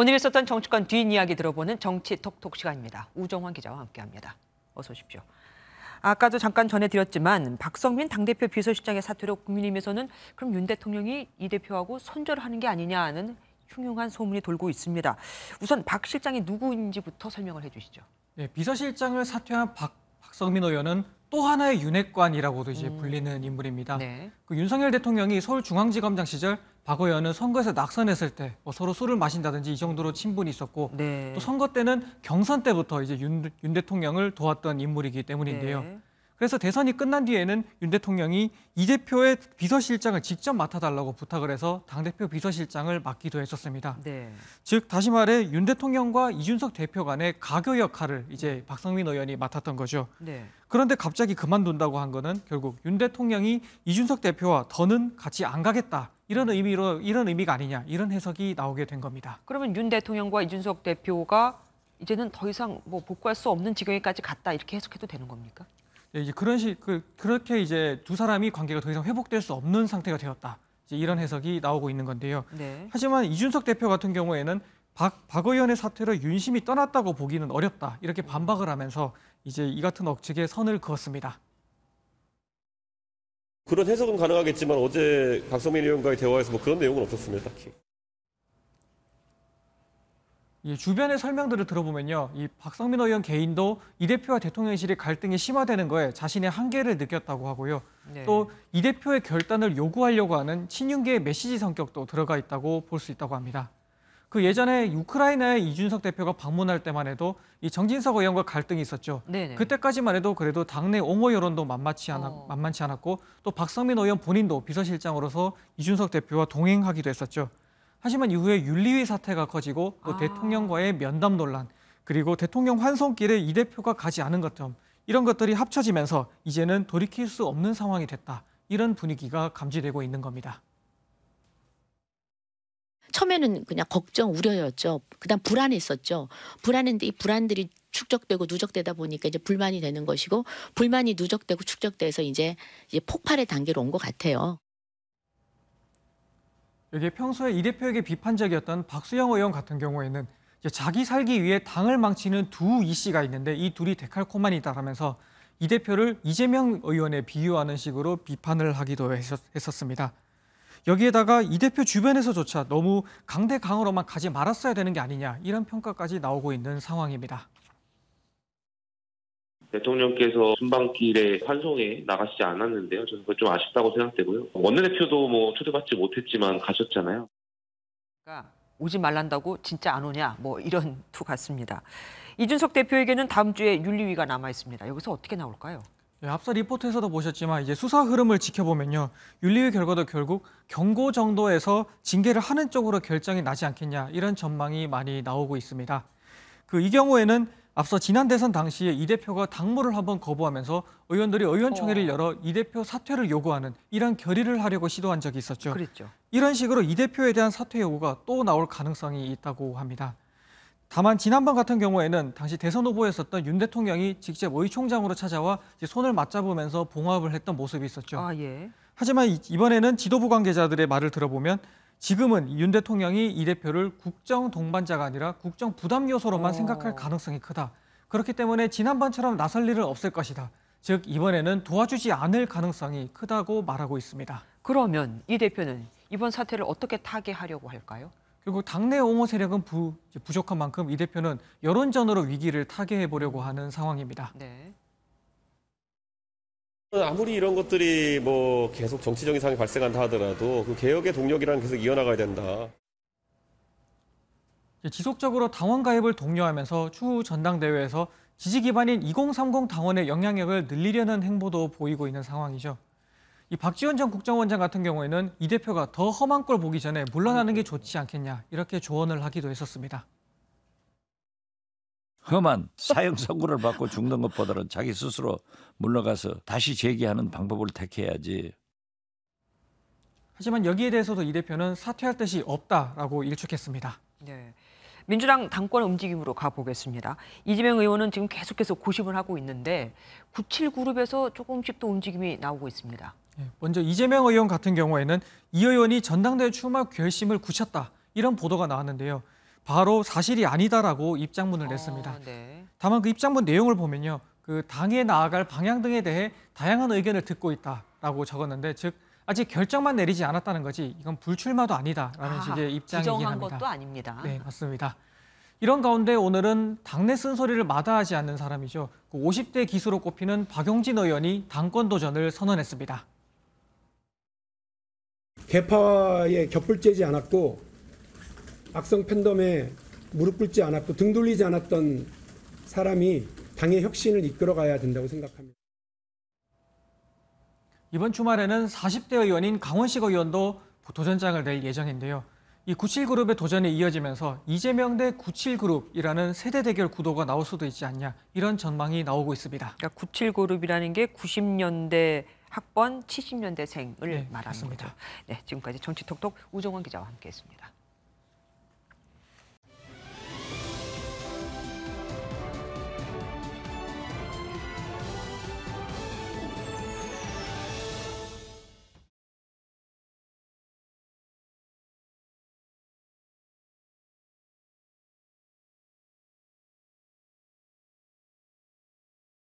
오늘 있었던 정치권 뒷이야기 들어보는 정치톡톡 시간입니다. 우정환 기자와 함께합니다. 어서 오십시오. 아까도 잠깐 전해드렸지만 박성민 당대표 비서실장의 사퇴로 국민의힘에서는 그럼 윤 대통령이 이 대표하고 손절하는 게 아니냐 하는 흉흉한 소문이 돌고 있습니다. 우선 박 실장이 누구인지부터 설명을 해주시죠. 네, 비서실장을 사퇴한 박성민 의원은 또 하나의 윤핵관이라고도 이제 불리는 인물입니다. 네. 그 윤석열 대통령이 서울중앙지검장 시절 박 의원은 선거에서 낙선했을 때 서로 술을 마신다든지 이 정도로 친분이 있었고 네. 또 선거 때는 경선 때부터 이제 윤 대통령을 도왔던 인물이기 때문인데요. 네. 그래서 대선이 끝난 뒤에는 윤 대통령이 이 대표의 비서실장을 직접 맡아달라고 부탁을 해서 당대표 비서실장을 맡기도 했었습니다. 네. 즉 다시 말해 윤 대통령과 이준석 대표 간의 가교 역할을 이제 박성민 의원이 맡았던 거죠. 네. 그런데 갑자기 그만둔다고 한 거는 결국 윤 대통령이 이준석 대표와 더는 같이 안 가겠다 이런 의미가 아니냐 이런 해석이 나오게 된 겁니다. 그러면 윤 대통령과 이준석 대표가 이제는 더 이상 복구할 수 없는 지경에까지 갔다 이렇게 해석해도 되는 겁니까? 네, 이제 그렇게 이제 두 사람이 관계가 더 이상 회복될 수 없는 상태가 되었다. 이제 이런 해석이 나오고 있는 건데요. 네. 하지만 이준석 대표 같은 경우에는 박 의원의 사퇴로 윤심이 떠났다고 보기는 어렵다. 이렇게 반박을 하면서 이제 이 같은 억측에 선을 그었습니다. 그런 해석은 가능하겠지만 어제 박성민 의원과의 대화에서 그런 내용은 없었습니다. 딱히. 주변의 설명들을 들어보면요, 이 박성민 의원 개인도 이 대표와 대통령실의 갈등이 심화되는 거에 자신의 한계를 느꼈다고 하고요. 네. 또 이 대표의 결단을 요구하려고 하는 친윤계의 메시지 성격도 들어가 있다고 볼 수 있다고 합니다. 그 예전에 우크라이나에 이준석 대표가 방문할 때만 해도 이 정진석 의원과 갈등이 있었죠. 네네. 그때까지만 해도 그래도 당내 옹호 여론도 만만치 않았고 또 박성민 의원 본인도 비서실장으로서 이준석 대표와 동행하기도 했었죠. 하지만 이후에 윤리위 사태가 커지고 또 대통령과의 면담 논란 그리고 대통령 환송길에 이 대표가 가지 않은 것 등 이런 것들이 합쳐지면서 이제는 돌이킬 수 없는 상황이 됐다. 이런 분위기가 감지되고 있는 겁니다. 처음에는 그냥 걱정, 우려였죠. 그다음 불안했었죠. 불안했는데 이 불안들이 축적되고 누적되다 보니까 이제 불만이 되는 것이고 불만이 누적되고 축적돼서 이제 폭발의 단계로 온 것 같아요. 여기에 평소에 이 대표에게 비판적이었던 박수영 의원 같은 경우에는 이제 자기 살기 위해 당을 망치는 두 이씨가 있는데 이 둘이 데칼코마니다라면서 이 대표를 이재명 의원에 비유하는 식으로 비판을 하기도 했었습니다. 여기에다가 이 대표 주변에서조차 너무 강대강으로만 가지 말았어야 되는 게 아니냐 이런 평가까지 나오고 있는 상황입니다. 대통령께서 순방길에 환송에 나가시지 않았는데요. 저는 그거 좀 아쉽다고 생각되고요. 원내대표도 초대받지 못했지만 가셨잖아요. 그러니까 오지 말란다고 진짜 안 오냐 이런 투 같습니다. 이준석 대표에게는 다음 주에 윤리위가 남아 있습니다. 여기서 어떻게 나올까요? 네, 앞서 리포트에서도 보셨지만 이제 수사 흐름을 지켜보면요. 윤리위 결과도 결국 경고 정도에서 징계를 하는 쪽으로 결정이 나지 않겠냐 이런 전망이 많이 나오고 있습니다. 이 경우에는 앞서 지난 대선 당시에 이 대표가 당무를 한번 거부하면서 의원들이 의원총회를 열어 이 대표 사퇴를 요구하는 이런 결의를 하려고 시도한 적이 있었죠. 그랬죠. 이런 식으로 이 대표에 대한 사퇴 요구가 또 나올 가능성이 있다고 합니다. 다만 지난번 같은 경우에는 당시 대선 후보였었던 윤 대통령이 직접 의총장으로 찾아와 이제 손을 맞잡으면서 봉합을 했던 모습이 있었죠. 예. 하지만 이번에는 지도부 관계자들의 말을 들어보면 지금은 윤 대통령이 이 대표를 국정 동반자가 아니라 국정 부담 요소로만 생각할 가능성이 크다. 그렇기 때문에 지난번처럼 나설 일은 없을 것이다. 즉 이번에는 도와주지 않을 가능성이 크다고 말하고 있습니다. 그러면 이 대표는 이번 사태를 어떻게 타개하려고 할까요? 결국 당내 옹호 세력은 부족한 만큼 이 대표는 여론전으로 위기를 타개해 보려고 하는 상황입니다. 네. 아무리 이런 것들이 계속 정치적인 상황이 발생한다 하더라도 그 개혁의 동력이란 계속 이어나가야 된다. 지속적으로 당원 가입을 독려하면서 추후 전당대회에서 지지 기반인 2030 당원의 영향력을 늘리려는 행보도 보이고 있는 상황이죠. 이 박지원 전 국정원장 같은 경우에는 이 대표가 더 험한 꼴 보기 전에 물러나는 게 좋지 않겠냐 이렇게 조언을 하기도 했었습니다. 험한 사형 선고를 받고 죽는 것보다는 자기 스스로 물러가서 다시 재기하는 방법을 택해야지. 하지만 여기에 대해서도 이 대표는 사퇴할 뜻이 없다라고 일축했습니다. 네. 민주당 당권 움직임으로 가보겠습니다. 이재명 의원은 지금 계속해서 고심을 하고 있는데 97그룹에서 조금씩 또 움직임이 나오고 있습니다. 먼저 이재명 의원 같은 경우에는 이 의원이 전당대회 출마 결심을 굳혔다 이런 보도가 나왔는데요. 바로 사실이 아니다라고 입장문을 냈습니다. 네. 다만 그 입장문 내용을 보면요. 그 당에 나아갈 방향 등에 대해 다양한 의견을 듣고 있다라고 적었는데 즉 아직 결정만 내리지 않았다는 거지 이건 불출마도 아니다라는 식의 입장이긴 부정한 합니다. 것도 아닙니다. 네, 맞습니다. 이런 가운데 오늘은 당내 쓴소리를 마다하지 않는 사람이죠. 그 50대 기수로 꼽히는 박용진 의원이 당권 도전을 선언했습니다. 개파에 격불죄지 않았고 악성 팬덤에 무릎 꿇지 않았고 등 돌리지 않았던 사람이 당의 혁신을 이끌어가야 된다고 생각합니다. 이번 주말에는 40대 의원인 강원식 의원도 도전장을 낼 예정인데요. 이 97그룹의 도전이 이어지면서 이재명 대 97그룹이라는 세대 대결 구도가 나올 수도 있지 않냐 이런 전망이 나오고 있습니다. 그러니까 97그룹이라는 게 90년대 학번 70년대생을 네, 말하는 맞습니다. 거죠. 네, 지금까지 정치톡톡 우정원 기자와 함께했습니다.